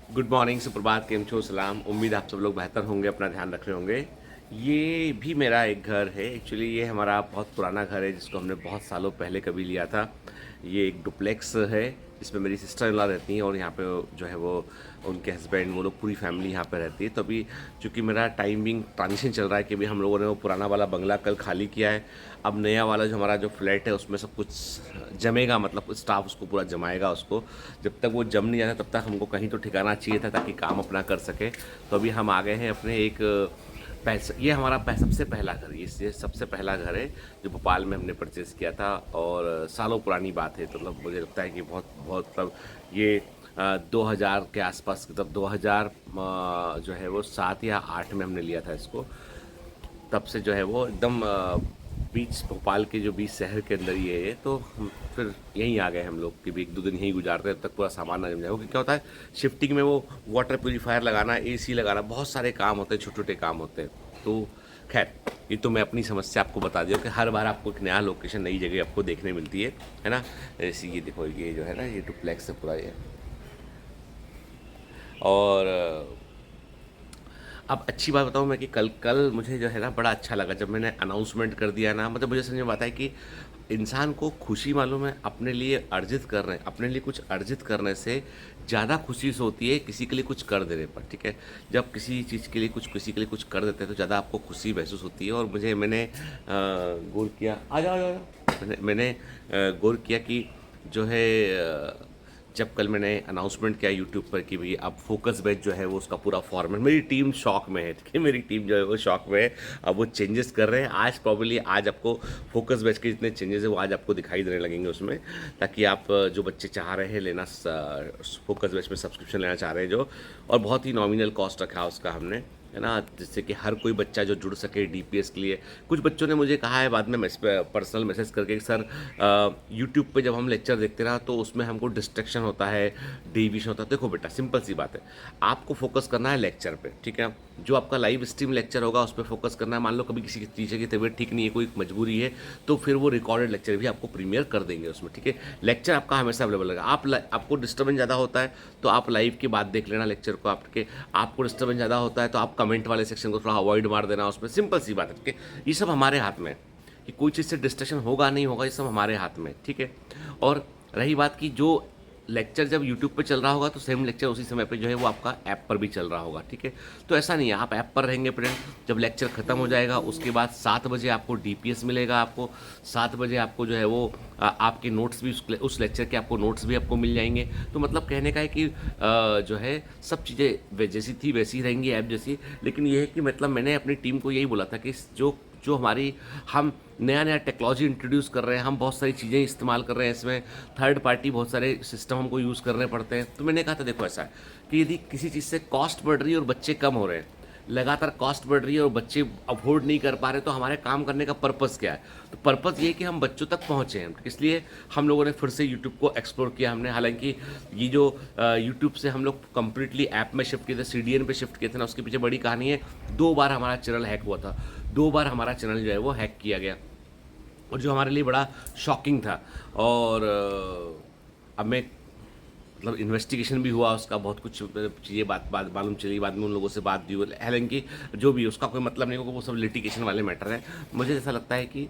Good morning, सुप्रभात, केम छो, सलाम। उम्मीद आप सब लोग बेहतर होंगे, अपना ध्यान रख रहे होंगे। ये भी मेरा एक घर है। एक्चुअली ये हमारा बहुत पुराना घर है जिसको हमने बहुत सालों पहले कभी लिया था। ये एक डुप्लेक्स है जिसमें मेरी सिस्टर इन लॉ रहती हैं और यहाँ पे जो है वो उनके हस्बैंड, वो लोग पूरी फैमिली यहाँ पे रहती है। तो अभी चूँकि मेरा टाइमिंग ट्रांजिशन चल रहा है कि अभी हम लोगों ने वो पुराना वाला बंगला कल खाली किया है। अब नया वाला जो हमारा जो फ्लैट है उसमें सब कुछ जमेगा, मतलब स्टाफ उसको पूरा जमाएगा उसको। जब तक वो जम नहीं जाता तब तक हमको कहीं तो ठिकाना चाहिए था ताकि काम अपना कर सके। तो अभी हम आ गए हैं अपने एक पैसा, ये हमारा सबसे पहला घर, ये सबसे पहला घर है जो भोपाल में हमने परचेज़ किया था और सालों पुरानी बात है। तो मतलब मुझे लगता है कि बहुत बहुत मतलब ये 2000 के आसपास, मतलब 2000 जो है वो 7 या 8 में हमने लिया था इसको। तब से जो है वो एकदम बीच, भोपाल के जो बीच शहर के अंदर ही है। तो हम फिर यहीं आ गए हम लोग कि भी एक दो दिन यहीं गुजारते हैं, तब तक पूरा सामान ना जम जाए। क्योंकि क्या होता है शिफ्टिंग में, वो वाटर प्यूरीफायर लगाना, एसी लगाना, बहुत सारे काम होते हैं, छोटे छोटे काम होते हैं। तो खैर, ये तो मैं अपनी समस्या आपको बता दिया कि हर बार आपको एक नया लोकेशन, नई जगह आपको देखने मिलती है ना। ऐसी ये देखो, ये जो है ना, ये डुप्लेक्स है पूरा ये। और अब अच्छी बात बताऊँ मैं कि कल कल मुझे जो है ना बड़ा अच्छा लगा जब मैंने अनाउंसमेंट कर दिया ना। मतलब मुझे समझ में आता है कि इंसान को खुशी मालूम है अपने लिए अर्जित कर रहे हैं, अपने लिए कुछ अर्जित करने से ज़्यादा खुशी से होती है किसी के लिए कुछ कर देने पर। ठीक है, जब किसी चीज़ के लिए कुछ, किसी के लिए कुछ कर देते हैं तो ज़्यादा आपको खुशी महसूस होती है। और मैंने गौर किया, आ जाओ आ जाओ आ जाओ। मैंने गौर किया कि जो है जब कल मैंने अनाउंसमेंट किया यूट्यूब पर कि भाई अब फोकस बैच जो है वो उसका पूरा फॉर्मेट, मेरी टीम शॉक में है। ठीक है, मेरी टीम जो है वो शॉक में है। अब वो चेंजेस कर रहे हैं आज, प्रॉब्लली आज आपको फोकस बैच के जितने चेंजेस है वो आज आपको दिखाई देने लगेंगे उसमें। ताकि आप जो बच्चे चाह रहे हैं लेना, फोकस बैच में सब्सक्रिप्शन लेना चाह रहे हैं जो, और बहुत ही नॉमिनल कॉस्ट रखा है उसका हमने, है ना, जिससे कि हर कोई बच्चा जो जुड़ सके डीपीएस के लिए। कुछ बच्चों ने मुझे कहा है बाद में पर्सनल मैसेज करके कि सर यूट्यूब पे जब हम लेक्चर देखते ना तो उसमें हमको डिस्ट्रैक्शन होता है, डेविएशन होता है। देखो बेटा, सिंपल सी बात है, आपको फोकस करना है लेक्चर पे। ठीक है, जो आपका लाइव स्ट्रीम लेक्चर होगा उस पर फोकस करना है। मान लो कभी किसी टीचर की तबीयत ठीक नहीं है, कोई मजबूरी है, तो फिर वो रिकॉर्डेड लेक्चर भी आपको प्रीमियर कर देंगे उसमें। ठीक है, लेक्चर आपका हमेशा अवेलेबल रहेगा। आपको डिस्टर्बेंस ज़्यादा होता है तो आप लाइव के बाद देख लेना लेक्चर को। आपको डिस्टर्बेंस ज़्यादा होता है तो आप कमेंट वाले सेक्शन को थोड़ा अवॉइड मार देना उसमें। सिंपल सी बात है कि ये सब हमारे हाथ में है कि कोई चीज़ से डिस्ट्रैक्शन होगा नहीं होगा, ये सब हमारे हाथ में। ठीक है, और रही बात की जो लेक्चर जब यूट्यूब पे चल रहा होगा तो सेम लेक्चर उसी समय पे जो है वो आपका ऐप पर भी चल रहा होगा। ठीक है, तो ऐसा नहीं है, आप ऐप पर रहेंगे फ्रेंड, जब लेक्चर खत्म हो जाएगा उसके बाद 7 बजे आपको डीपीएस मिलेगा। आपको 7 बजे आपको जो है वो आपके नोट्स भी, उस लेक्चर के आपको नोट्स भी आपको मिल जाएंगे। तो मतलब कहने का है कि जो है सब चीज़ें जैसी थी वैसी रहेंगी, ऐप जैसी। लेकिन ये है कि मतलब मैंने अपनी टीम को यही बोला था कि जो जो हमारी, हम नया नया टेक्नोलॉजी इंट्रोड्यूस कर रहे हैं, हम बहुत सारी चीज़ें इस्तेमाल कर रहे हैं, इसमें थर्ड पार्टी बहुत सारे सिस्टम हमको यूज़ करने पड़ते हैं। तो मैंने कहा था देखो ऐसा है कि यदि किसी चीज़ से कॉस्ट बढ़ रही है और बच्चे कम हो रहे हैं, लगातार कॉस्ट बढ़ रही है और बच्चे अफोर्ड नहीं कर पा रहे, तो हमारे काम करने का पर्पज़ क्या है? तो पर्पज़ ये है कि हम बच्चों तक पहुँचे हैं। इसलिए हम लोगों ने फिर से यूट्यूब को एक्सप्लोर किया हमने। हालांकि ये जो यूट्यूब से हम लोग कंप्लीटली ऐप में शिफ्ट किए थे, सीडीएन पे शिफ्ट किए थे ना, उसके पीछे बड़ी कहानी है। 2 बार हमारा चैनल हैक हुआ था, 2 बार हमारा चैनल जो है वो हैक किया गया, और जो हमारे लिए बड़ा शॉकिंग था। और अब मैं, मतलब इन्वेस्टिगेशन भी हुआ उसका, बहुत कुछ चीज़ें बात बात मालूम चली, बाद में उन लोगों से बात भी हुई। हालांकि जो भी उसका कोई मतलब नहीं होगा, वो सब लिटिगेशन वाले मैटर है। मुझे ऐसा लगता है कि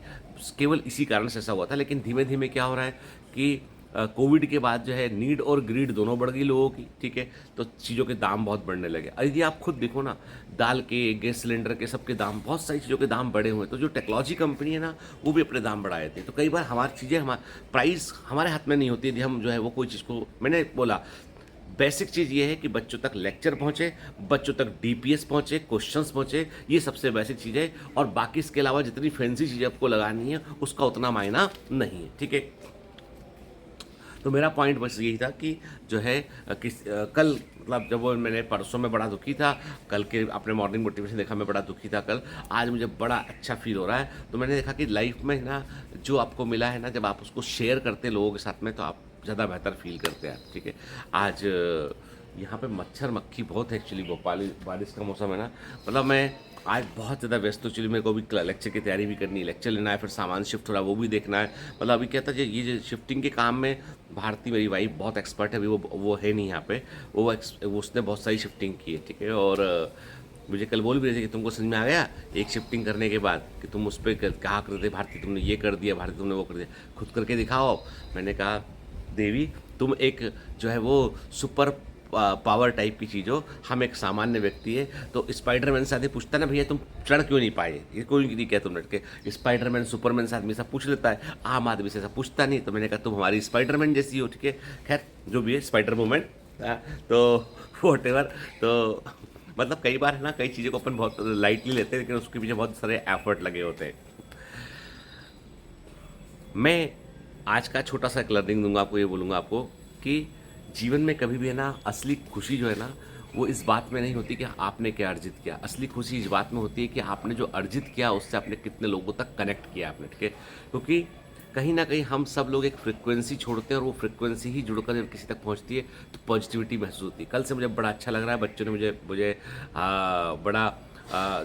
केवल इसी कारण से ऐसा हुआ था। लेकिन धीमे धीमे क्या हो रहा है कि कोविड के बाद जो है नीड और ग्रीड दोनों बढ़ गई लोगों की। ठीक है, तो चीज़ों के दाम बहुत बढ़ने लगे। यदि आप खुद देखो ना, दाल के, गैस सिलेंडर के, सबके दाम, बहुत सारी चीज़ों के दाम बढ़े हुए हैं। तो जो टेक्नोलॉजी कंपनी है ना, वो भी अपने दाम बढ़ाए थे। तो कई बार हमारी चीज़ें, प्राइस हमारे हाथ में नहीं होती। यदि हम जो है वो कोई चीज़ को, मैंने बोला बेसिक चीज़ ये है कि बच्चों तक लेक्चर पहुँचे, बच्चों तक डीपीएस पहुँचे, क्वेश्चंस पहुँचे, ये सबसे बेसिक चीज़ है। और बाकी इसके अलावा जितनी फैंसी चीज़ें आपको लगानी है उसका उतना मायना नहीं है। ठीक है, तो मेरा पॉइंट बस यही था कि जो है कल, मतलब जब वो, मैंने परसों में बड़ा दुखी था, कल के अपने मॉर्निंग मोटिवेशन देखा, मैं बड़ा दुखी था कल। आज मुझे बड़ा अच्छा फील हो रहा है। तो मैंने देखा कि लाइफ में ना जो आपको मिला है ना, जब आप उसको शेयर करते हैं लोगों के साथ में तो आप ज़्यादा बेहतर फील करते हैं। ठीक है, आज यहाँ पे मच्छर मक्खी बहुत है एक्चुअली, भोपाल बारिश का मौसम है ना। मतलब मैं आज बहुत ज़्यादा व्यस्त हूँ, एक्चुअली मेरे को अभी लेक्चर की तैयारी भी करनी है, लेक्चर लेना है, फिर सामान शिफ्ट हो रहा है वो भी देखना है। मतलब अभी क्या था, ये जो शिफ्टिंग के काम में भारती मेरी वाइफ बहुत एक्सपर्ट है, अभी वो है नहीं यहाँ पे। वो उसने बहुत सारी शिफ्टिंग की है, ठीक है। और मुझे कल बोल भी रहे थे कि तुमको समझ में आ गया एक शिफ्टिंग करने के बाद कि तुम उस पर कहा करते भारती तुमने ये कर दिया, भारती तुमने वो कर दिया, खुद करके दिखाओ। मैंने कहा देवी तुम एक जो है वो सुपर पावर टाइप की चीज़ हो, हम एक सामान्य व्यक्ति है। तो स्पाइडरमैन से आदमी पूछता ना भैया तुम चढ़ क्यों नहीं पाए, ये कोई नहीं किया तुम लटके। स्पाइडरमैन सुपरमैन से आदमी ऐसा पूछ लेता है, आम आदमी से ऐसा पूछता नहीं। तो मैंने कहा तुम हमारी स्पाइडरमैन जैसी हो, ठीक है। खैर जो भी है स्पाइडर मूवमेंट, तो वॉट एवर। तो मतलब कई बार है ना, कई चीज़ों को अपन बहुत लाइटली लेते हैं, लेकिन उसके पीछे बहुत सारे एफर्ट लगे होते हैं। मैं आज का छोटा सा एक लर्निंग दूंगा आपको, ये बोलूँगा आपको कि जीवन में कभी भी है ना, असली खुशी जो है ना वो इस बात में नहीं होती कि आपने क्या अर्जित किया। असली खुशी इस बात में होती है कि आपने जो अर्जित किया उससे आपने कितने लोगों तक कनेक्ट किया आपने, ठीक है। क्योंकि कहीं ना कहीं हम सब लोग एक फ्रिक्वेंसी छोड़ते हैं और वो फ्रिक्वेंसी ही जुड़कर जब किसी तक पहुंचती है तो पॉजिटिविटी महसूस होती है। कल से मुझे बड़ा अच्छा लग रहा है, बच्चों ने मुझे मुझे बड़ा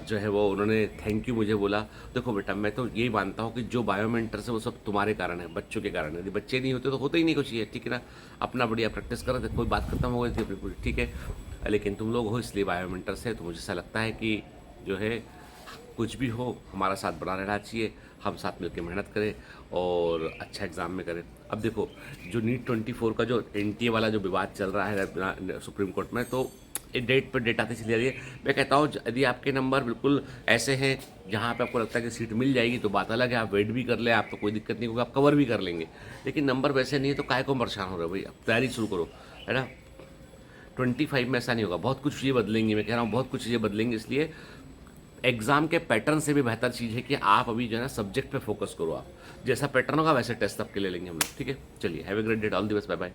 जो है वो उन्होंने थैंक यू मुझे बोला। देखो बेटा मैं तो यही मानता हूँ कि जो बायोमेंटर्स है वो सब तुम्हारे कारण है, बच्चों के कारण है। यदि बच्चे नहीं होते तो होते ही नहीं कुछ, ये ठीक है ना। अपना बढ़िया प्रैक्टिस कर रहे थे, कोई बात खत्म हो गई थी अपनी पूरी, ठीक है। लेकिन तुम लोग हो इसलिए बायोमेंटर्स है। तो मुझे ऐसा लगता है कि जो है कुछ भी हो हमारा साथ बना रहना चाहिए, हम साथ मिलकर मेहनत करें और अच्छा एग्ज़ाम में करें। अब देखो जो नीट 24 का जो एनटीए वाला जो विवाद चल रहा है सुप्रीम कोर्ट में, तो एक डेट पर डेट आती चली जा रही है। मैं कहता हूँ यदि आपके नंबर बिल्कुल ऐसे हैं जहाँ पे आपको लगता है कि सीट मिल जाएगी तो बात अलग है, आप वेट भी कर ले, आप तो कोई दिक्कत नहीं होगा, आप कवर भी कर लेंगे। लेकिन नंबर वैसे नहीं है तो काहे को परेशान हो रहे हो भाई, अब तैयारी शुरू करो, है ना। 25 में ऐसा नहीं होगा, बहुत कुछ चीज़ें बदलेंगी, मैं कह रहा हूँ बहुत कुछ चीज़ें बदलेंगी। इसलिए एग्जाम के पैटर्न से भी बेहतर चीज़ है कि आप अभी जो है ना सब्जेक्ट पे फोकस करो। आप जैसा पैटर्न होगा वैसे टेस्ट आपके ले लेंगे हम लोग, ठीक है। चलिए have a great day, all the best, bye bye.